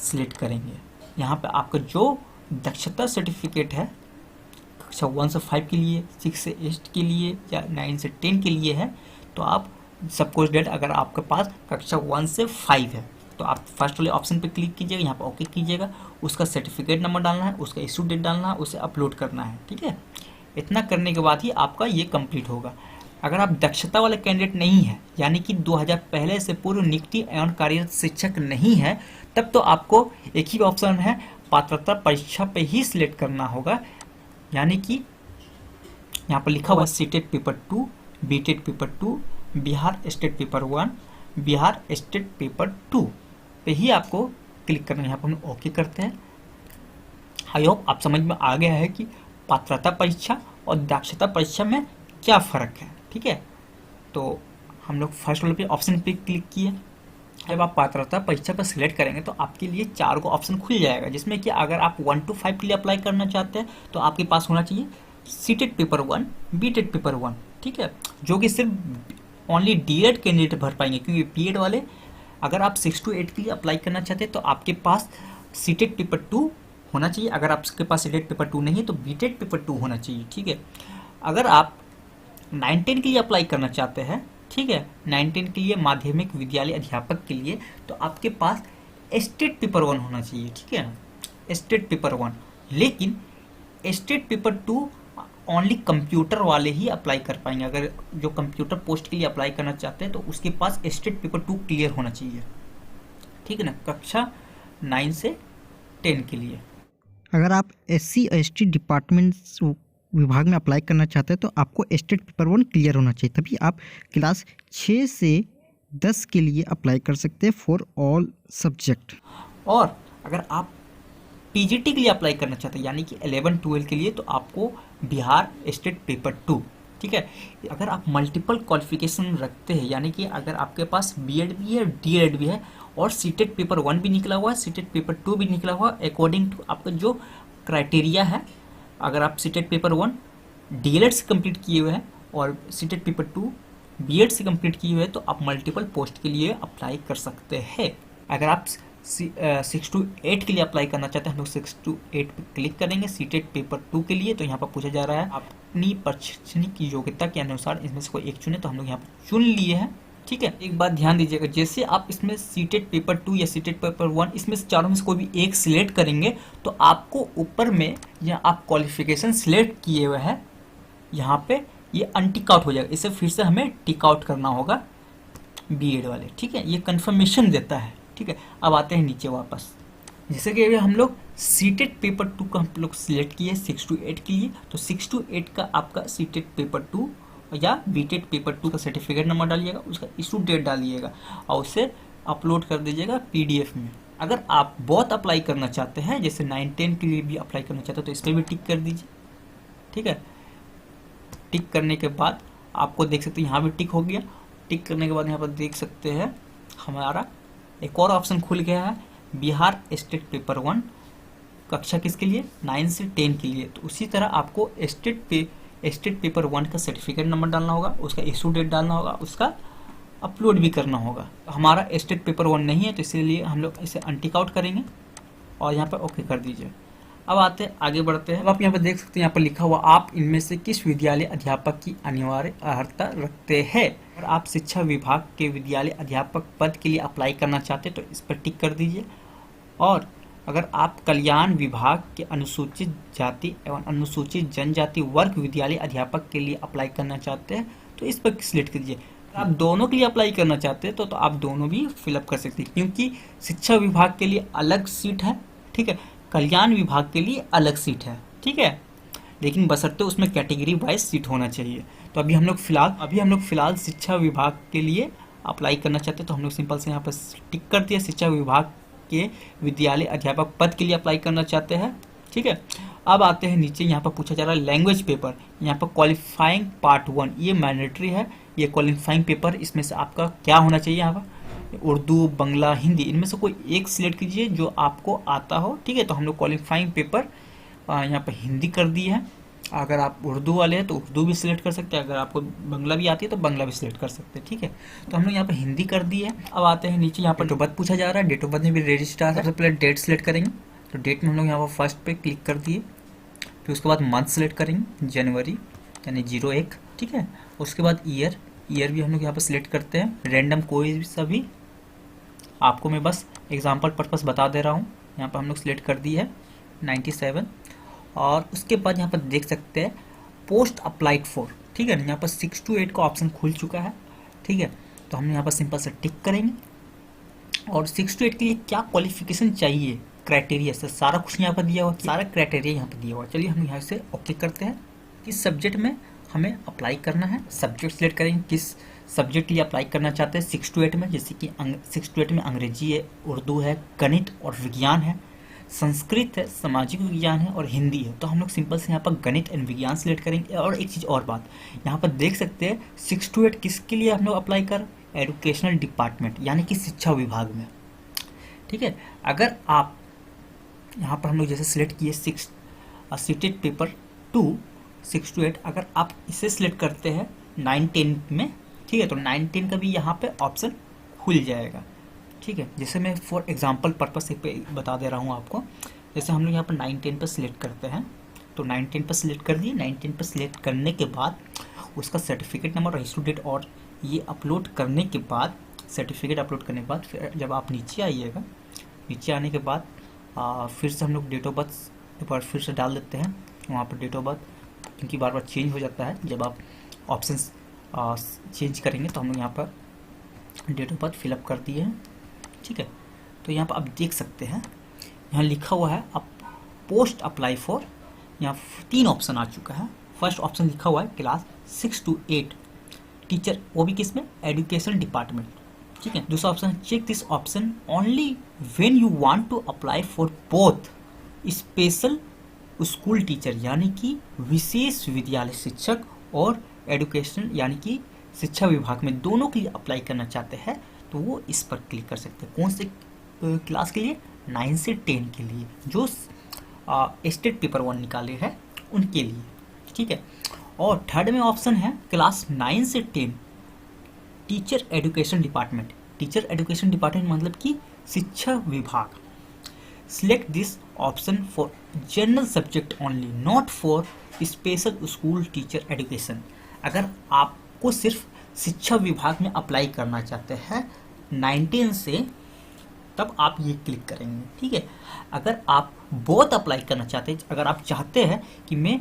सिलेक्ट करेंगे। यहाँ पे आपका जो दक्षता सर्टिफिकेट है कक्षा 1 से 5 के लिए, 6 से 8 के लिए या 9 से 10 के लिए है, तो आप सब कुछ डेट अगर आपके पास कक्षा 1 से 5 है तो आप फर्स्ट वाले ऑप्शन पे क्लिक कीजिएगा, यहाँ पर ओके कीजिएगा, उसका सर्टिफिकेट नंबर डालना है, उसका इशू डेट डालना है, उसे अपलोड करना है। ठीक है, इतना करने के बाद ही आपका ये कंप्लीट होगा। अगर आप दक्षता वाले कैंडिडेट नहीं है, यानी कि 2000 पहले से पूर्व नियुक्ति एवं कार्यरत शिक्षक नहीं है, तब तो आपको एक ही ऑप्शन है, पात्रता परीक्षा पे ही सिलेक्ट करना होगा। यानी कि यहाँ पर लिखा हुआ CTET paper 2, BTET paper 2, Bihar state paper 1, Bihar state paper 2 पे ही आपको क्लिक करना है। यहाँ पर हम ओके करते हैं। आई होप आप समझ में आ गया है कि पात्रता परीक्षा और दक्षता परीक्षा में क्या फ़र्क है। ठीक है, तो हम लोग फर्स्ट वाले पे ऑप्शन पे क्लिक किए। जब आप पात्रता परीक्षा पर सिलेक्ट करेंगे तो आपके लिए 4 को ऑप्शन खुल जाएगा, जिसमें कि अगर आप 1 to 5 के लिए अप्लाई करना चाहते हैं तो आपके पास होना चाहिए सीटेट पेपर 1, बीटेट पेपर 1। ठीक है, जो कि सिर्फ ओनली डीएड कैंडिडेट भर पाएंगे, क्योंकि बीएड वाले अगर आप 6 to 8 के लिए अप्लाई करना चाहते हैं तो आपके पास सीटेट पेपर 2 होना चाहिए। अगर आपके पास सीटेट पेपर 2 नहीं है तो बीटेट पेपर 2 होना चाहिए। ठीक है, अगर आप 9-10 के लिए अप्लाई करना चाहते हैं, ठीक है, 9-10 के लिए माध्यमिक विद्यालय अध्यापक के लिए, तो आपके पास स्टेट पेपर 1 होना चाहिए। ठीक है ना, स्टेट पेपर 1। लेकिन स्टेट पेपर 2 ओनली कंप्यूटर वाले ही अप्लाई कर पाएंगे। अगर जो कंप्यूटर पोस्ट के लिए अप्लाई करना चाहते हैं तो उसके पास स्टेट पेपर 2 क्लियर होना चाहिए। ठीक है ना, कक्षा 9 से 10 के लिए। अगर आप SC/ST डिपार्टमेंट विभाग में अप्लाई करना चाहते हैं तो आपको स्टेट पेपर 1 क्लियर होना चाहिए, तभी आप क्लास 6 से 10 के लिए अप्लाई कर सकते हैं फॉर ऑल सब्जेक्ट। और अगर आप पीजीटी के लिए अप्लाई करना चाहते हैं, यानी कि 11-12 के लिए, तो आपको बिहार स्टेट पेपर 2। ठीक है, अगर आप मल्टीपल क्वालिफिकेशन रखते हैं, यानी कि अगर आपके पास बीएड भी है, डीएड भी है और सीटेट पेपर 1 भी निकला हुआ है, सीटेट पेपर 2 भी निकला हुआ है, अकॉर्डिंग टू आपका जो क्राइटेरिया है, अगर आप सीटेट पेपर 1 डीएलएड से कंप्लीट किए हुए हैं और सीटेट पेपर 2 बीएड से कंप्लीट किए हुए हैं, तो आप मल्टीपल पोस्ट के लिए अप्लाई कर सकते हैं। अगर आप 6 to 8 के लिए अप्लाई करना चाहते हैं, हम लोग 6 to 8 पे क्लिक करेंगे सीटेट पेपर 2 के लिए। तो यहाँ पर पूछा जा रहा है अपनी प्रशासनिक योग्यता के अनुसार इसमें से कोई एक चुने, तो हम लोग यहाँ पर चुन लिए हैं। ठीक है, एक बात ध्यान दीजिएगा, जैसे आप इसमें सीटेट पेपर 2 या सीटेट पेपर 1 इसमें से चारों में से कोई भी एक सिलेक्ट करेंगे तो आपको ऊपर में या आप क्वालिफिकेशन सिलेक्ट किए हुए हैं यहाँ पे ये अनटिक आउट हो जाएगा, इसे फिर से हमें टिक आउट करना होगा बीएड वाले। ठीक है, ये कंफर्मेशन देता है। ठीक है, अब आते हैं नीचे वापस। जैसे कि अभी हम लोग सीटेट पेपर 2 का हम लोग सिलेक्ट किए 6 to 8 के लिए, तो 6 to 8 का आपका सीटेट पेपर 2 या बीटेट पेपर 2 का सर्टिफिकेट नंबर डालिएगा, उसका इशू डेट डालिएगा और उसे अपलोड कर दीजिएगा पीडीएफ में। अगर आप बहुत अप्लाई करना चाहते हैं, जैसे 9-10 के लिए भी अप्लाई करना चाहते हैं, तो इस पर भी टिक कर दीजिए। ठीक है, टिक करने के बाद आपको देख सकते हैं यहाँ भी टिक हो गया। टिक करने के बाद यहाँ पर देख सकते हैं हमारा एक और ऑप्शन खुल गया है, बिहार स्टेट पेपर 1, कक्षा किसके लिए, 9 से 10 के लिए। तो उसी तरह आपको स्टेट पेपर 1 का सर्टिफिकेट नंबर डालना होगा, उसका इशू डेट डालना होगा, उसका अपलोड भी करना होगा। हमारा स्टेट पेपर 1 नहीं है तो इसीलिए हम लोग इसे अनटिक आउट करेंगे और यहाँ पर ओके कर दीजिए। अब आते हैं आगे बढ़ते हैं। अब आप यहाँ पर देख सकते हैं, यहाँ पर लिखा हुआ आप इनमें से किस विद्यालय अध्यापक की अनिवार्य अर्हता रखते हैं। अगर आप शिक्षा विभाग के विद्यालय अध्यापक पद के लिए अप्लाई करना चाहते हैं तो इस पर टिक कर दीजिए। और अगर आप कल्याण विभाग के अनुसूचित जाति एवं अनुसूचित जनजाति वर्ग विद्यालय अध्यापक के लिए अप्लाई करना चाहते हैं तो इस पर सिलेक्ट कीजिए। आप दोनों के लिए अप्लाई करना चाहते हैं तो आप दोनों भी फिलअप कर सकते हैं, क्योंकि शिक्षा विभाग के लिए अलग सीट है, ठीक है, कल्याण विभाग के लिए अलग सीट है, ठीक है, लेकिन बशर्ते उसमें कैटेगरी वाइज सीट होना चाहिए। तो अभी हम लोग फिलहाल शिक्षा विभाग के लिए अप्लाई करना चाहते हैं, तो हम लोग सिंपल से यहाँ पर टिक कर दिया, शिक्षा विभाग के विद्यालय अध्यापक पद के लिए अप्लाई करना चाहते हैं, ठीक है। अब आते हैं नीचे, यहाँ पर पूछा जा रहा है लैंग्वेज पेपर, यहाँ पर क्वालिफाइंग पार्ट 1 ये मैंडेटरी है, ये क्वालिफाइंग पेपर, इसमें से आपका क्या होना चाहिए, यहाँ पर उर्दू, बंगला, हिंदी, इनमें से कोई एक सिलेक्ट कीजिए जो आपको आता हो, ठीक है। तो हम लोग क्वालिफाइंग पेपर यहाँ पर हिंदी कर दी है, अगर आप उर्दू वाले हैं तो उर्दू भी सिलेक्ट कर सकते हैं, अगर आपको बंगला भी आती है तो बंगला भी सिलेक्ट कर सकते हैं, ठीक है। तो हम लोग यहाँ पर हिंदी कर दी है। अब आते हैं नीचे, यहाँ पर डेट ऑफ बर्थ पूछा जा रहा है, डेट ऑफ बर्थ में भी रजिस्टर है। सबसे पहले डेट सिलेक्ट करेंगे, तो डेट में हम लोग यहाँ पर फर्स्ट पे क्लिक कर दिए, फिर उसके बाद मंथ सेलेक्ट करेंगे, जनवरी यानी 01, ठीक है। उसके बाद ईयर भी हम लोग यहाँ पर सिलेक्ट करते हैं, रैंडम कोई सा भी, आपको मैं बस एग्जांपल पर्पस बता दे रहा हूँ। यहाँ पर हम लोग सिलेक्ट कर दी है 97, और उसके बाद यहाँ पर देख सकते हैं पोस्ट अप्लाइड फॉर, ठीक है ना, यहाँ पर 6 to 8 का ऑप्शन खुल चुका है, ठीक है। तो हम यहाँ पर सिंपल से टिक करेंगे, और 6 to 8 के लिए क्या क्वालिफिकेशन चाहिए, क्राइटेरिया से सारा कुछ यहाँ पर दिया हुआ, सारा क्राइटेरिया यहाँ पर दिया हुआ। चलिए हम यहाँ से ओके करते हैं। किस सब्जेक्ट में हमें अप्लाई करना है, सब्जेक्ट सिलेक्ट करेंगे, किस सब्जेक्ट के लिए अप्लाई करना चाहते हैं 6 to 8 में, जैसे कि 6 to 8 में अंग्रेजी है, उर्दू है, गणित और विज्ञान है, संस्कृत है, सामाजिक विज्ञान है और हिंदी है। तो हम लोग सिंपल से यहाँ पर गणित एंड विज्ञान सिलेक्ट करेंगे। और एक चीज़ और बात, यहाँ पर देख सकते हैं 6 to 8 किसके लिए हम लोग अप्लाई कर, एजुकेशनल डिपार्टमेंट यानी कि शिक्षा विभाग में, ठीक है। अगर आप यहाँ पर हम लोग जैसे सिलेक्ट किए सीटेड पेपर 2 6 to 8, अगर आप इसे सिलेक्ट करते हैं 9-10 में, ठीक है, तो 9-10 का भी यहाँ पे ऑप्शन खुल जाएगा, ठीक है। जैसे मैं फॉर एग्जांपल पर्पस पे बता दे रहा हूँ आपको, जैसे हम लोग यहाँ पर 9-10 पर सिलेक्ट करते हैं, तो 9-10 पर सिलेक्ट कर दिए। 9-10 पर सिलेक्ट करने के बाद उसका सर्टिफिकेट नंबर, रजिस्टर डेट और ये अपलोड करने के बाद, सर्टिफिकेट अपलोड करने के बाद फिर जब आप नीचे आइएगा, नीचे आने के बाद फिर से हम लोग डेट ऑफ बर्थ एक बार फिर से डाल देते हैं वहाँ पर डेट ऑफ बर्थ, क्योंकि बार बार चेंज हो जाता है जब आप ऑप्शंस चेंज करेंगे। तो हम लोग यहाँ पर डेट ऑफ बर्थ फिलअप कर दिए हैं, ठीक है। तो यहाँ पर आप देख सकते हैं, यहाँ लिखा हुआ है अब पोस्ट अप्लाई फॉर, यहाँ 3 ऑप्शन आ चुका है। फर्स्ट ऑप्शन लिखा हुआ है क्लास 6 to 8 टीचर, वो भी किस में, एजुकेशन डिपार्टमेंट, ठीक है। दूसरा option, check this option only when you want to apply for both special school teacher यानी कि विशेष विद्यालय शिक्षक और एजुकेशन यानी कि शिक्षा विभाग में दोनों के लिए अप्लाई करना चाहते हैं, तो वो इस पर क्लिक कर सकते हैं। कौन से क्लास के लिए, 9 से 10 के लिए, जो स्टेट पेपर 1 निकाले हैं उनके लिए, ठीक है। और थर्ड में ऑप्शन है क्लास 9 से 10 teacher education department, teacher education department मतलब कि शिक्षा विभाग। Select this option for general subject only, not for special school teacher education. अगर आपको सिर्फ शिक्षा विभाग में अप्लाई करना चाहते हैं 19 से, तब आप ये क्लिक करेंगे, ठीक है। अगर आप बोथ अप्लाई करना चाहते हैं, अगर आप चाहते हैं कि मैं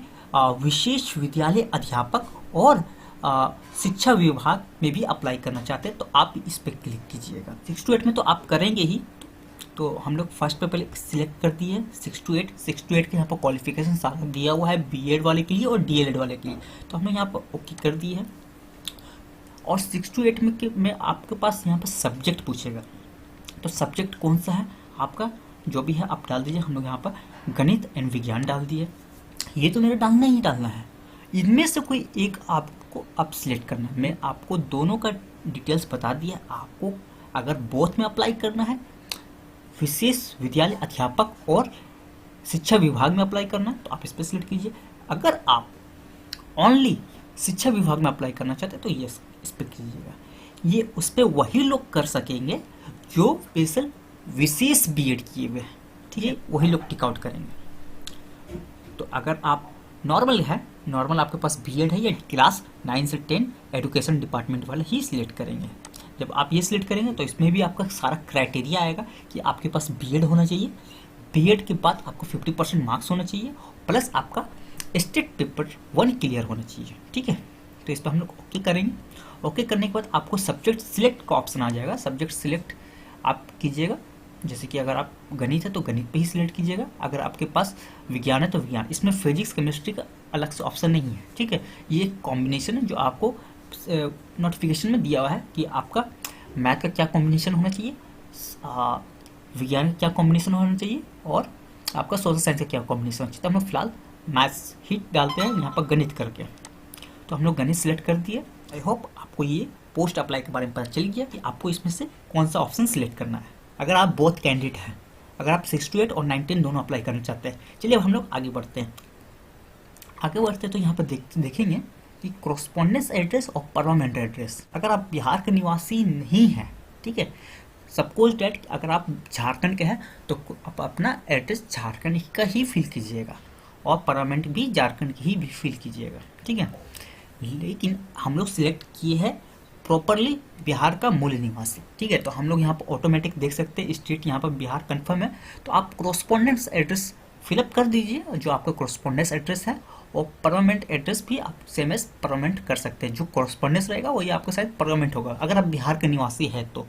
विशेष विद्यालय अध्यापक और शिक्षा विभाग में भी अप्लाई करना चाहते हैं, तो आप इस पर क्लिक कीजिएगा। 6 to 8 में तो आप करेंगे ही, तो हम लोग फर्स्ट पे पहले सिलेक्ट कर दिए 6 to 8। 6 to 8 के यहाँ पर क्वालिफिकेशन सारा दिया हुआ है, बीएड वाले के लिए और डीएलएड वाले के लिए, तो हमने यहाँ पर ओके कर दिए है। और 6 to 8 में आपके पास यहाँ पर सब्जेक्ट पूछेगा, तो सब्जेक्ट कौन सा है आपका, जो भी है आप डाल दीजिए। हम लोग यहाँ पर गणित एंड विज्ञान डाल दिए। ये तो मेरा डालना ही डालना है, इनमें से कोई एक आपको अब सिलेक्ट करना है। मैं आपको दोनों का डिटेल्स बता दिया। आपको अगर बोथ में अप्लाई करना है, विशेष विद्यालय अध्यापक और शिक्षा विभाग में अप्लाई करना है, तो आप इस पर सिलेक्ट कीजिए। अगर आप ओनली शिक्षा विभाग में अप्लाई करना चाहते हैं तो ये इस पर कीजिएगा। ये उस पर वही लोग कर सकेंगे जो स्पेशल विशेष बीएड किए हुए हैं, ठीक है, वही लोग टिक आउट करेंगे। तो अगर आप नॉर्मल है, नॉर्मल आपके पास बीएड है या क्लास 9 से 10 एजुकेशन डिपार्टमेंट वाले ही सिलेक्ट करेंगे। जब आप ये सिलेक्ट करेंगे तो इसमें भी आपका सारा क्राइटेरिया आएगा कि आपके पास बीएड होना चाहिए, बीएड के बाद आपको 50% मार्क्स होना चाहिए, प्लस आपका स्टेट पेपर 1 क्लियर होना चाहिए, ठीक है। तो इस पर हम लोग ओके करेंगे। ओके करने के बाद आपको सब्जेक्ट सिलेक्ट का ऑप्शन आ जाएगा, सब्जेक्ट सिलेक्ट आप कीजिएगा। जैसे कि अगर आप गणित है तो गणित पे ही सिलेक्ट कीजिएगा, अगर आपके पास विज्ञान है तो विज्ञान। इसमें फिजिक्स केमिस्ट्री का अलग से ऑप्शन नहीं है, ठीक है। ये एक कॉम्बिनेशन है जो आपको नोटिफिकेशन में दिया हुआ है कि आपका मैथ का क्या कॉम्बिनेशन होना चाहिए, विज्ञान का क्या कॉम्बिनेशन होना चाहिए और आपका सोशल साइंस का क्या कॉम्बिनेशन होना चाहिए। तो हम लोग फिलहाल मैथ्स ही डालते हैं यहाँ पर गणित करके। तो हम लोग गणित सिलेक्ट कर दिए। आई होप आपको ये पोस्ट अप्लाई के बारे में पता चल गया कि आपको इसमें से कौन सा ऑप्शन सिलेक्ट करना है, अगर आप बोथ कैंडिडेट हैं, अगर आप 6 to 8 और 9 10 दोनों अप्लाई करना चाहते हैं। चलिए अब हम लोग आगे बढ़ते हैं। आगे बढ़ते तो यहाँ पर देखेंगे कि कॉरस्पॉन्डेंस एड्रेस और परमानेंट एड्रेस। अगर आप बिहार के निवासी नहीं हैं, ठीक है, सपोज डैट अगर आप झारखंड के हैं तो आप अपना एड्रेस झारखंड का ही फिल कीजिएगा और परमानेंट भी झारखंड की ही फिल कीजिएगा, ठीक है। लेकिन हम लोग सिलेक्ट किए हैं प्रॉपरली बिहार का मूल निवासी, ठीक है। तो हम लोग यहाँ पर ऑटोमेटिक देख सकते हैं स्टेट यहाँ पर बिहार कंफर्म है। तो आप कॉरस्पॉन्डेंस एड्रेस फिलअप कर दीजिए जो आपका कॉरस्पॉन्डेंस एड्रेस है, और परमानेंट एड्रेस भी आप सेम एज परमानेंट कर सकते हैं। जो कॉरस्पॉन्डेंस रहेगा वही आपका शायद परमानेंट होगा अगर आप बिहार के निवासी है तो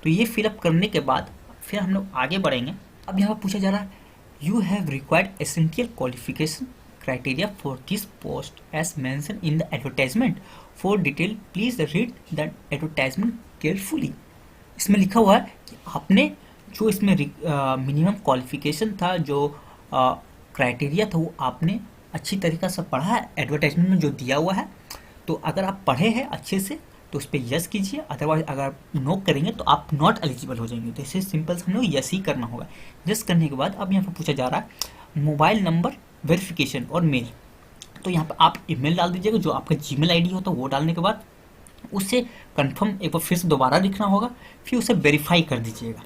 ये फिलअप करने के बाद फिर हम लोग आगे बढ़ेंगे। अब यहाँ पर पूछा जा रहा है you have required essential qualification criteria for this post as mentioned in the advertisement. For detail please read the advertisement carefully. इसमें लिखा हुआ है कि आपने जो इसमें मिनिमम क्वालिफिकेशन था, जो क्राइटेरिया था, वो आपने अच्छी तरीक़ा से पढ़ा है, एडवर्टाइजमेंट में जो दिया हुआ है। तो अगर आप पढ़े हैं अच्छे से तो उस पर यस कीजिए, अदरवाइज अगर आप नो करेंगे तो आप नॉट एलिजिबल हो जाएंगे। तो इसे सिंपल से हम लोग यस ही करना होगा। यस करने के बाद अब यहाँ पर पूछा जा रहा है मोबाइल नंबर वेरिफिकेशन और मेल। तो यहाँ पर आप ईमेल डाल दीजिएगा, जो आपका जीमेल आईडी होता है वो डालने के बाद उसे कंफर्म एक बार फिर से दोबारा लिखना होगा, फिर उसे वेरीफाई कर दीजिएगा।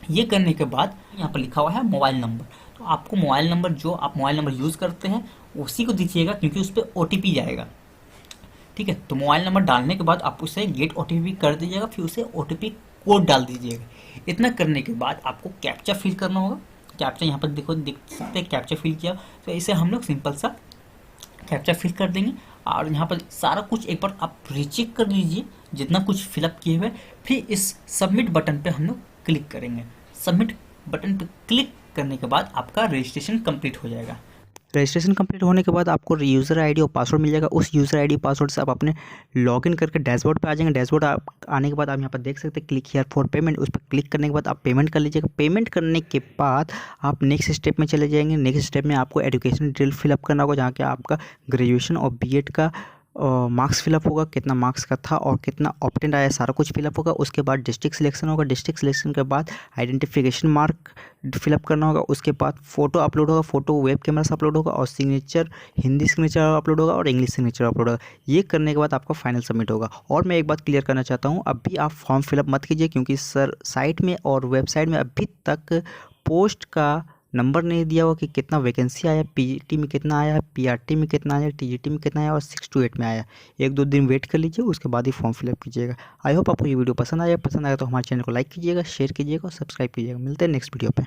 ये करने के बाद यहाँ पर लिखा हुआ है मोबाइल नंबर, तो आपको मोबाइल नंबर जो आप मोबाइल नंबर यूज़ करते हैं उसी को दीजिएगा क्योंकि उस पर OTP जाएगा, ठीक है। तो मोबाइल नंबर डालने के बाद आप उसे गेट OTP कर दीजिएगा, फिर उसे OTP कोड डाल दीजिएगा। इतना करने के बाद आपको कैप्चा फिल करना होगा। कैप्चा यहाँ पर देखो देख सकते हैं, कैप्चा फिल किया। तो इसे हम लोग सिंपल सा कैप्चा फिल कर देंगे और यहाँ पर सारा कुछ एक बार आप रीचेक कर लीजिए जितना कुछ फिलअप किए हुए। फिर इस सबमिट बटन पे हम लोग क्लिक करेंगे। सबमिट बटन पे क्लिक करने के बाद आपका रजिस्ट्रेशन कंप्लीट हो जाएगा। रजिस्ट्रेशन कंप्लीट होने के बाद आपको यूज़र आईडी और पासवर्ड मिल जाएगा। उस यूज़र आईडी पासवर्ड से आप अपने लॉगिन करके डैशबोर्ड पे आ जाएंगे। डैशबोर्ड आने के बाद आप यहाँ पर देख सकते हैं क्लिक हियर फॉर पेमेंट, उस पर क्लिक करने के बाद आप पेमेंट कर लीजिएगा। पेमेंट करने के बाद आप नेक्स्ट स्टेप में चले जाएंगे। नेक्स्ट स्टेप में आपको एजुकेशन डिटेल फिलअप करना होगा, जहाँ के आपका ग्रेजुएशन और B.Ed का मार्क्स फिलअप होगा, कितना मार्क्स का था और कितना ऑप्टेंट आया, सारा कुछ फिलअप होगा। उसके बाद डिस्ट्रिक्ट सिलेक्शन होगा। डिस्ट्रिक्ट सिलेक्शन के बाद आइडेंटिफिकेशन मार्क फिलअप करना होगा। उसके बाद फ़ोटो अपलोड होगा, फ़ोटो वेब कैमरा से अपलोड होगा और सिग्नेचर हिंदी सिग्नेचर अपलोड होगा और इंग्लिश सिग्नेचर अपलोड होगा। ये करने के बाद आपका फाइनल सबमिट होगा। और मैं एक बात क्लियर करना चाहता हूँ, अभी आप फॉर्म फिलअप मत कीजिए क्योंकि सर साइट में और वेबसाइट में अभी तक पोस्ट का नंबर नहीं दिया हुआ कि कितना वैकेंसी आया, PGT में कितना आया, PRT में कितना आया, TGT में कितना आया और 6 to 8 में आया। 1-2 दिन वेट कर लीजिए, उसके बाद ही फॉर्म फिलअप कीजिएगा। आई होप आपको ये वीडियो पसंद आया तो हमारे चैनल को लाइक कीजिएगा, शेयर कीजिएगा और सब्सक्राइब कीजिएगा। मिलते हैं नेक्स्ट वीडियो पे।